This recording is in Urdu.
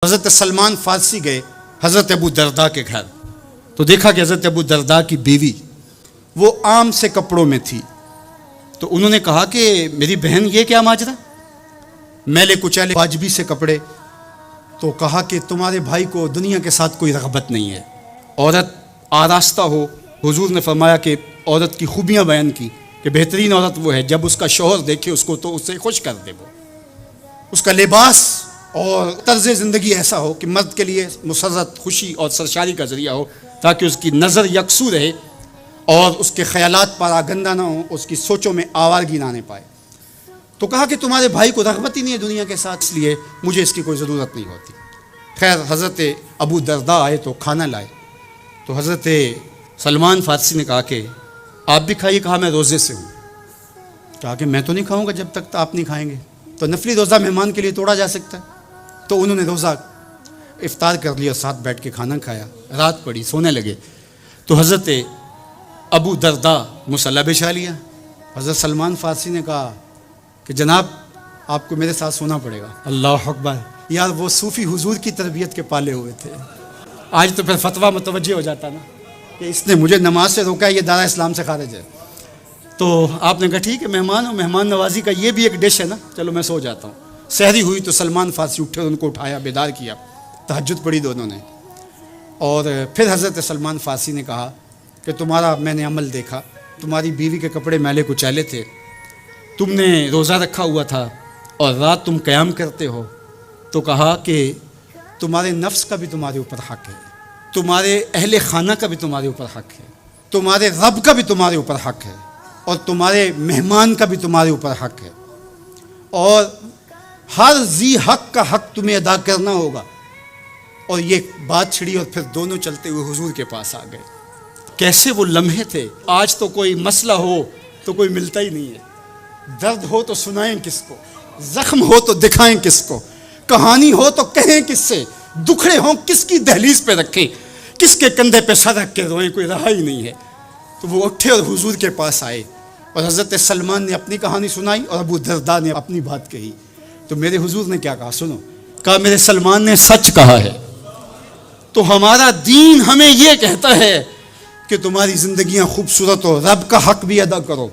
حضرت سلمان فارسی گئے حضرت ابو درداء کے گھر، تو دیکھا کہ حضرت ابو درداء کی بیوی وہ عام سے کپڑوں میں تھی. تو انہوں نے کہا کہ میری بہن یہ کیا ماجرا، میلے کچیلے واجبی سے کپڑے. تو کہا کہ تمہارے بھائی کو دنیا کے ساتھ کوئی رغبت نہیں ہے، عورت آراستہ ہو. حضور نے فرمایا کہ عورت کی خوبیاں بیان کی کہ بہترین عورت وہ ہے جب اس کا شوہر دیکھے اس کو تو اسے خوش کر دے، وہ اس کا لباس اور طرز زندگی ایسا ہو کہ مرد کے لیے مسرت، خوشی اور سرشاری کا ذریعہ ہو، تاکہ اس کی نظر یکسو رہے اور اس کے خیالات پر آگندہ نہ ہوں، اس کی سوچوں میں آوارگی نہ آنے پائے. تو کہا کہ تمہارے بھائی کو رغبت ہی نہیں ہے دنیا کے ساتھ، اس لیے مجھے اس کی کوئی ضرورت نہیں ہوتی. خیر حضرت ابو درداء آئے تو کھانا لائے. تو حضرت سلمان فارسی نے کہا کہ آپ بھی کھائیے. کہا میں روزے سے ہوں. کہا کہ میں تو نہیں کھاؤں گا جب تک آپ نہیں کھائیں گے. تو نفلی روزہ مہمان کے لیے توڑا جا سکتا ہے. تو انہوں نے روزہ افطار کر لیا، ساتھ بیٹھ کے کھانا کھایا، رات پڑی، سونے لگے. تو حضرت ابو درداء مصلی بچھا لیا. حضرت سلمان فارسی نے کہا کہ جناب آپ کو میرے ساتھ سونا پڑے گا. اللہ اکبر! یار وہ صوفی حضور کی تربیت کے پالے ہوئے تھے. آج تو پھر فتویٰ متوجہ ہو جاتا نا کہ اس نے مجھے نماز سے روکا ہے، یہ دارا اسلام سے خارج ہے. تو آپ نے کہا ٹھیک ہے، مہمان ہو، مہمان نوازی کا یہ بھی ایک ڈش ہے نا، چلو میں سو جاتا ہوں. سحری ہوئی تو سلمان فارسی اٹھے، ان کو اٹھایا، بیدار کیا، تہجد پڑھی دونوں نے. اور پھر حضرت سلمان فارسی نے کہا کہ تمہارا میں نے عمل دیکھا، تمہاری بیوی کے کپڑے میلے کچیلے تھے، تم نے روزہ رکھا ہوا تھا اور رات تم قیام کرتے ہو. تو کہا کہ تمہارے نفس کا بھی تمہارے اوپر حق ہے، تمہارے اہل خانہ کا بھی تمہارے اوپر حق ہے، تمہارے رب کا بھی تمہارے اوپر حق ہے، اور تمہارے مہمان کا بھی تمہارے اوپر حق ہے، اور ہر ذی حق کا حق تمہیں ادا کرنا ہوگا. اور یہ بات چھڑی اور پھر دونوں چلتے ہوئے حضور کے پاس آ گئے. کیسے وہ لمحے تھے! آج تو کوئی مسئلہ ہو تو کوئی ملتا ہی نہیں ہے. درد ہو تو سنائیں کس کو، زخم ہو تو دکھائیں کس کو، کہانی ہو تو کہیں کس سے، دکھڑے ہوں کس کی دہلیز پہ رکھیں، کس کے کندھے پہ سر رکھ کے روئیں، کوئی رہا ہی نہیں ہے. تو وہ اٹھے اور حضور کے پاس آئے اور حضرت سلمان نے اپنی کہانی سنائی اور ابو درداء نے اپنی بات کہی. تو میرے حضور نے کیا کہا سنو. کہا میرے سلمان نے سچ کہا ہے. تو ہمارا دین ہمیں یہ کہتا ہے کہ تمہاری زندگیاں خوبصورت ہو، رب کا حق بھی ادا کرو،